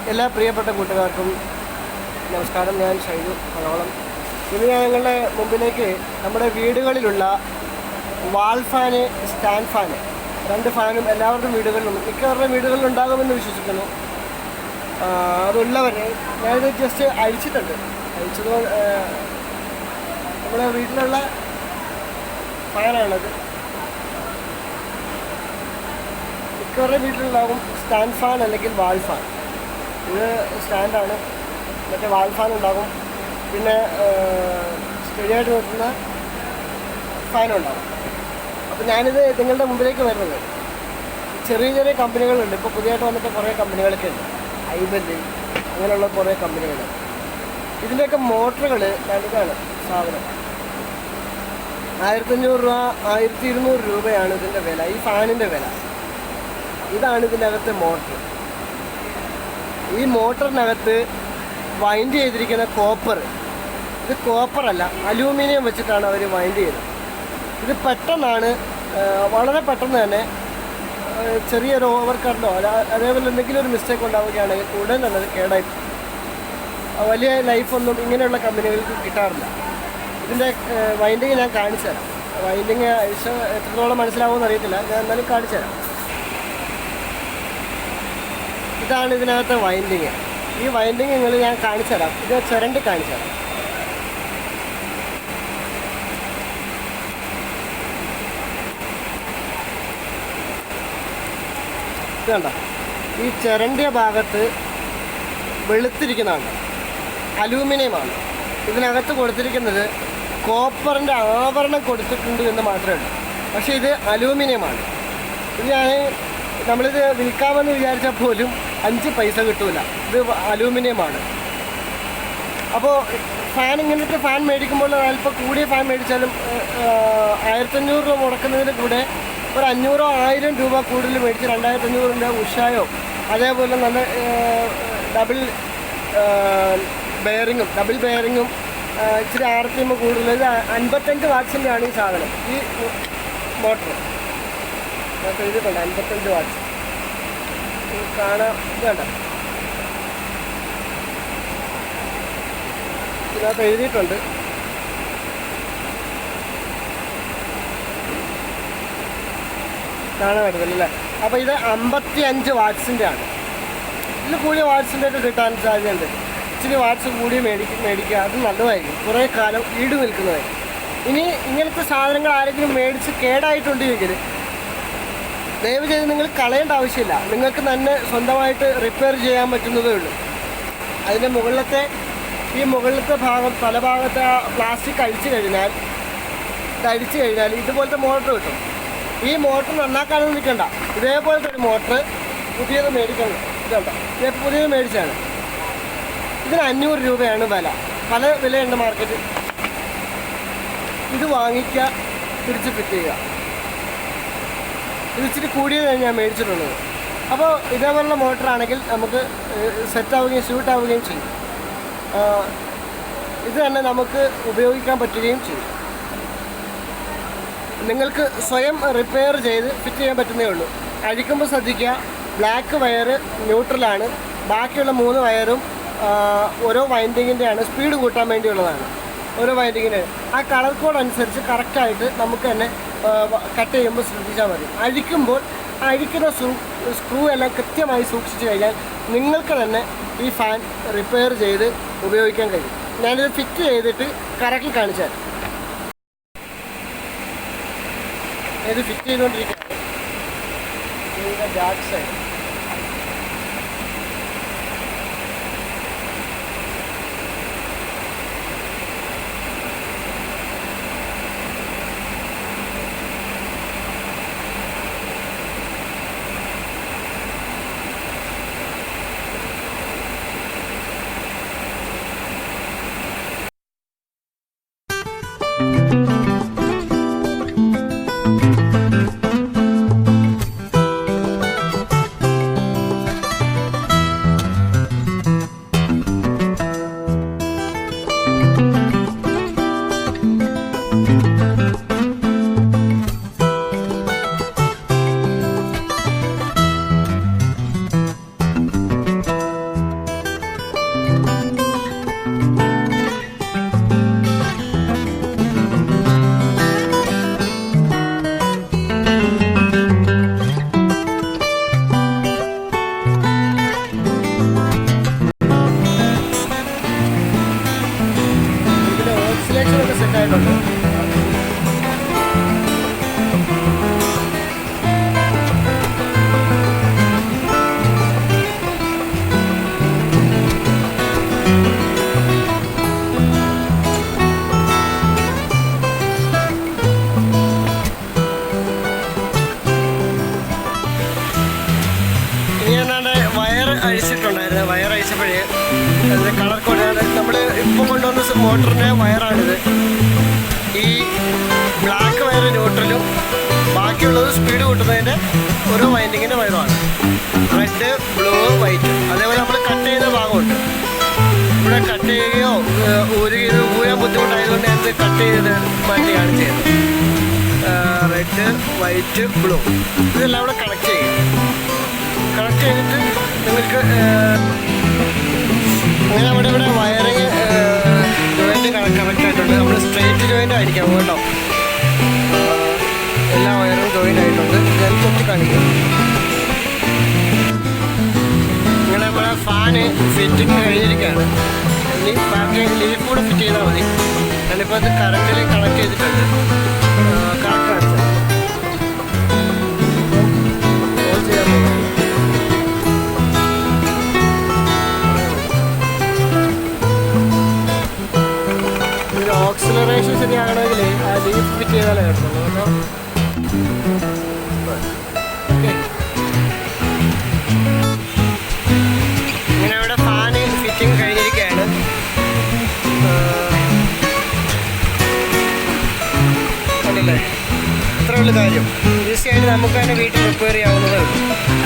എല്ലാ പ്രിയപ്പെട്ട കൂട്ടുകാർക്കും നമസ്കാരം. ഞാൻ ഷൈജു മലയാളം. ഇന്ന് ഞാൻ നിങ്ങളുടെ മുമ്പിലേക്ക് നമ്മുടെ വീടുകളിലുള്ള വാൾ ഫാന്, സ്റ്റാൻഡ് ഫാന്, രണ്ട് ഫാനും എല്ലാവരുടെയും വീടുകളിലും മിക്കവരുടെ വീടുകളിൽ ഉണ്ടാകുമെന്ന് വിശ്വസിക്കുന്നു. അതുള്ളവർ ഞാനിത് ജസ്റ്റ് അഴിച്ചിട്ടുണ്ട്. അഴിച്ചത് നമ്മുടെ വീട്ടിലുള്ള ഫാനാണത്. മിക്കവരുടെ വീട്ടിലുണ്ടാകും സ്റ്റാൻഡ് ഫാൻ അല്ലെങ്കിൽ വാൾ ഫാൻ. ഇത് സ്റ്റാൻഡാണ്. മറ്റേ വാൾ ഫാൻ ഉണ്ടാകും, പിന്നെ സ്റ്റഡിയായിട്ട് നിർത്തുന്ന ഫാനുണ്ടാകും. അപ്പോൾ ഞാനിത് നിങ്ങളുടെ മുമ്പിലേക്ക് വരുന്നത് ചെറിയ ചെറിയ കമ്പനികളുണ്ട്. ഇപ്പോൾ പുതിയതായിട്ട് വന്നിട്ട് കുറേ കമ്പനികളൊക്കെ ഉണ്ട്. ഐബല് അങ്ങനെയുള്ള കുറേ കമ്പനികൾ. ഇതിൻ്റെയൊക്കെ മോട്ടറുകൾ ഇതാണ് സാധനം. 1500 രൂപ 1200 രൂപയാണ് ഇതിൻ്റെ വില, ഈ ഫാനിൻ്റെ വില. ഇതാണ് ഇതിനകത്തെ മോട്ടർ. ഈ മോട്ടറിനകത്ത് വൈൻഡ് ചെയ്തിരിക്കുന്ന കോപ്പർ, ഇത് കോപ്പറല്ല, അലൂമിനിയം വെച്ചിട്ടാണ് അവർ വൈൻഡ് ചെയ്തത്. ഇത് പെട്ടെന്നാണ്, വളരെ പെട്ടെന്ന് തന്നെ ചെറിയൊരു ഓവർ കറണ്ടോ അതേപോലെ എന്തെങ്കിലും ഒരു മിസ്റ്റേക്ക് ഉണ്ടാവുകയാണെങ്കിൽ ഉടൻ തന്നെ അത് കേടായി. വലിയ ലൈഫൊന്നും ഇങ്ങനെയുള്ള കമ്പനികൾക്ക് കിട്ടാറില്ല. ഇതിൻ്റെ വൈൻഡിങ് ഞാൻ കാണിച്ചു തരാം. വൈൻഡിങ് എത്രത്തോളം മനസ്സിലാവുമെന്ന് അറിയത്തില്ല, ഞാൻ എന്നാലും കാണിച്ചു തരാം. ഇതാണ് ഇതിനകത്തെ വൈൻഡിങ്. ഈ വൈൻഡിങ് ഞാൻ കാണിച്ചു തരാം. ഇത് ചുരണ്ടി കാണിച്ചു തരാം. ഇത് കണ്ടോ, ഈ ചുരണ്ടിയ ഭാഗത്ത് വെളുത്തിരിക്കുന്നതാണ്, അലൂമിനിയമാണ്. ഇതിനകത്ത് കൊടുത്തിരിക്കുന്നത് കോപ്പറിൻ്റെ ആവരണം കൊടുത്തിട്ടുണ്ട് എന്ന് മാത്രമേ ഉള്ളൂ. പക്ഷേ ഇത് അലൂമിനിയമാണ്. ഇത് നമ്മളിത് വിൽക്കാമെന്ന് വിചാരിച്ചാൽ പോലും 5 പൈസ കിട്ടൂല. ഇത് അലൂമിനിയമാണ്. അപ്പോൾ ഫാൻ, ഇങ്ങനത്തെ ഫാൻ മേടിക്കുമ്പോൾ അല്പം കൂടിയ ഫാൻ മേടിച്ചാലും 1500 രൂപ മുടക്കുന്നതിന് കൂടെ ഒരു 500 1000 രൂപ കൂടുതൽ മേടിച്ച് 2500 ഉഷായോ അതേപോലെ നല്ല ഡബിൾ ബെയറിങ്ങും ഇച്ചിരി RPM കൂടുതൽ 55 വാട്ട്സിൻ്റെയാണ് ഈ സാധനം. ഈ മോട്ടർ എഴുതിയിട്ടുണ്ട് 55 വാട്ട്സ്. കാണാം, വേണ്ട, ഇതിനകത്ത് എഴുതിയിട്ടുണ്ട്. കാണാൻ പറ്റുന്നില്ല. അപ്പോൾ ഇത് 55 വാട്ട്സിൻ്റെ ആണ്. ഇതിൽ കൂടിയ വാട്ട്സിൻ്റെ ഒക്കെ കിട്ടാൻ സാധ്യതയുണ്ട്. ഇച്ചിരി വാട്ട്സ് കൂടി മേടിക്കുക, അത് നല്ലതായിരിക്കും, കുറേ കാലം ഈട് നിൽക്കുന്നതായിരിക്കും. ഇനി ഇങ്ങനത്തെ സാധനങ്ങൾ ആരെങ്കിലും മേടിച്ച് കേടായിട്ടുണ്ടെങ്കിൽ ദയവ് ചെയ്ത് നിങ്ങൾ കളയേണ്ട ആവശ്യമില്ല. നിങ്ങൾക്ക് തന്നെ സ്വന്തമായിട്ട് റിപ്പയർ ചെയ്യാൻ പറ്റുന്നതേ ഉള്ളൂ. അതിൻ്റെ മുകളിലത്തെ ഭാഗം, തലഭാഗത്തെ ആ പ്ലാസ്റ്റിക് അടിച്ചു കഴിഞ്ഞാൽ ഇതുപോലത്തെ മോട്ടർ കിട്ടും. ഈ മോട്ടർ നന്നാക്കാനൊന്നും നിൽക്കണ്ട. ഇതേപോലത്തെ ഒരു മോട്ടർ പുതിയത് മേടിക്കണം. ഇതുണ്ടോ, ഇത് പുതിയത് മേടിച്ചാണ്. ഇതിന് 500 രൂപയാണ് വില. പല വിലയുണ്ട് മാർക്കറ്റിൽ. ഇത് വാങ്ങിക്കുക, തിരിച്ച് ഫിറ്റ് ചെയ്യുക. ഇത് ഇച്ചിരി കൂടിയതാണ് ഞാൻ മേടിച്ചിട്ടുള്ളത്. അപ്പോൾ ഇതേപോലുള്ള മോട്ടറാണെങ്കിൽ നമുക്ക് സെറ്റാവുകയും സ്യൂട്ടാവുകയും ചെയ്യും. ഇത് തന്നെ നമുക്ക് ഉപയോഗിക്കാൻ പറ്റുകയും ചെയ്യും. നിങ്ങൾക്ക് സ്വയം റിപ്പയർ ചെയ്ത് ഫിറ്റ് ചെയ്യാൻ പറ്റുന്നേ ഉള്ളൂ. അഴിക്കുമ്പോൾ ശ്രദ്ധിക്കുക, ബ്ലാക്ക് വയർ ന്യൂട്രലാണ്, ബാക്കിയുള്ള 3 വയറും ഓരോ വൈൻഡിങ്ങിൻ്റെയാണ്, സ്പീഡ് കൂട്ടാൻ വേണ്ടിയുള്ളതാണ്. ഓരോ വൈൻഡിങ്ങിന് ആ കളർ കോഡ് അനുസരിച്ച് കറക്റ്റായിട്ട് നമുക്ക് തന്നെ കട്ട് ചെയ്യുമ്പോൾ ശ്രദ്ധിച്ചാൽ മതി. അഴിക്കുന്ന സ്ക്രൂ എല്ലാം കൃത്യമായി സൂക്ഷിച്ചു കഴിഞ്ഞാൽ നിങ്ങൾക്ക് തന്നെ ഈ ഫാൻ റിപ്പയർ ചെയ്ത് ഉപയോഗിക്കാൻ കഴിയും. ഞാനിത് ഫിറ്റ് ചെയ്തിട്ട് കറക്റ്റ് കാണിച്ചു തരാം. ഇത് ഫിറ്റ് ചെയ്തുകൊണ്ടിരിക്കുകയാണ്. ബാക്ക് സൈഡ് ഇനി എന്നാണ്ട് വയർ അഴിച്ചിട്ടുണ്ടായിരുന്നു. വയർ അഴിച്ചപ്പോഴേ അതിൻ്റെ കളർ കോഡ് നമ്മൾ ഇപ്പം കൊണ്ടുവന്ന മോട്ടറിൻ്റെ വയറാണിത്. ഈ ബ്ലാക്ക് വയർ ന്യൂട്രലും ബാക്കിയുള്ളത് സ്പീഡ് കൂട്ടുന്നതിൻ്റെ ഓരോ വൈൻഡിങ്ങിൻ്റെ വയറുമാണ്. Red, blue, white. അതേപോലെ നമ്മൾ കട്ട് ചെയ്യുന്ന ഭാഗമുണ്ട്. ഇവിടെ കട്ട് ചെയ്യുകയോ ഊരാൻ ബുദ്ധിമുട്ടായതുകൊണ്ട് ഞാനത് കട്ട് ചെയ്ത് മാറ്റിയാണ് ചെയ്യുന്നത്. റെഡ്, വൈറ്റ്, ബ്ലൂ ഇതെല്ലാം ഇവിടെ കണക്ട് ചെയ്യും. കണക്ട് ചെയ്തിട്ട് നിങ്ങൾക്ക് അങ്ങനെ ഇവിടെ വയറിങ് ജോയിൻറ്റ് കറക്റ്റ് ആയിട്ടുണ്ട്. നമ്മൾ സ്ട്രെയിറ്റ് ജോയിൻ്റ് ആയിരിക്കാം കേട്ടോ. എല്ലാ വയറും ജോയിൻ്റ് ആയിട്ടുണ്ട്. ഞാൻ തൊട്ട് കാണിക്കാം. ഇങ്ങനെ നമ്മുടെ ഫാന് ഫിറ്റിങ് കഴിഞ്ഞിരിക്കുകയാണ്. ഇനി ബാക്കി ലീഫ് കൂടെ ഫിറ്റ് ചെയ്താൽ മതി. ഞാനിപ്പോൾ അത് കറണ്ടിൽ കണക്ട് ചെയ്തിട്ടുണ്ട്. കറക്റ്റ് കാണിച്ചാൽ ഓൺ ചെയ്യാൻ ഇതിന് ഓക്സിലറേഷൻ ശരിയാകണമെങ്കിൽ ആ ലീഫ് ഫിറ്റ് ചെയ്താലേ കിട്ടുള്ളൂ കേട്ടോ. ഇങ്ങനെ ഇവിടെ ഫാന് ഫിറ്റിംഗ് കഴിഞ്ഞിരിക്കുകയാണ്. അല്ലേ ഇത്ര ഉള്ള കാര്യം. ഈസി ആയിട്ട് നമുക്ക് തന്നെ വീട്ടിൽ റിപ്പയർ ചെയ്യാവുന്നതേ ഉള്ളൂ.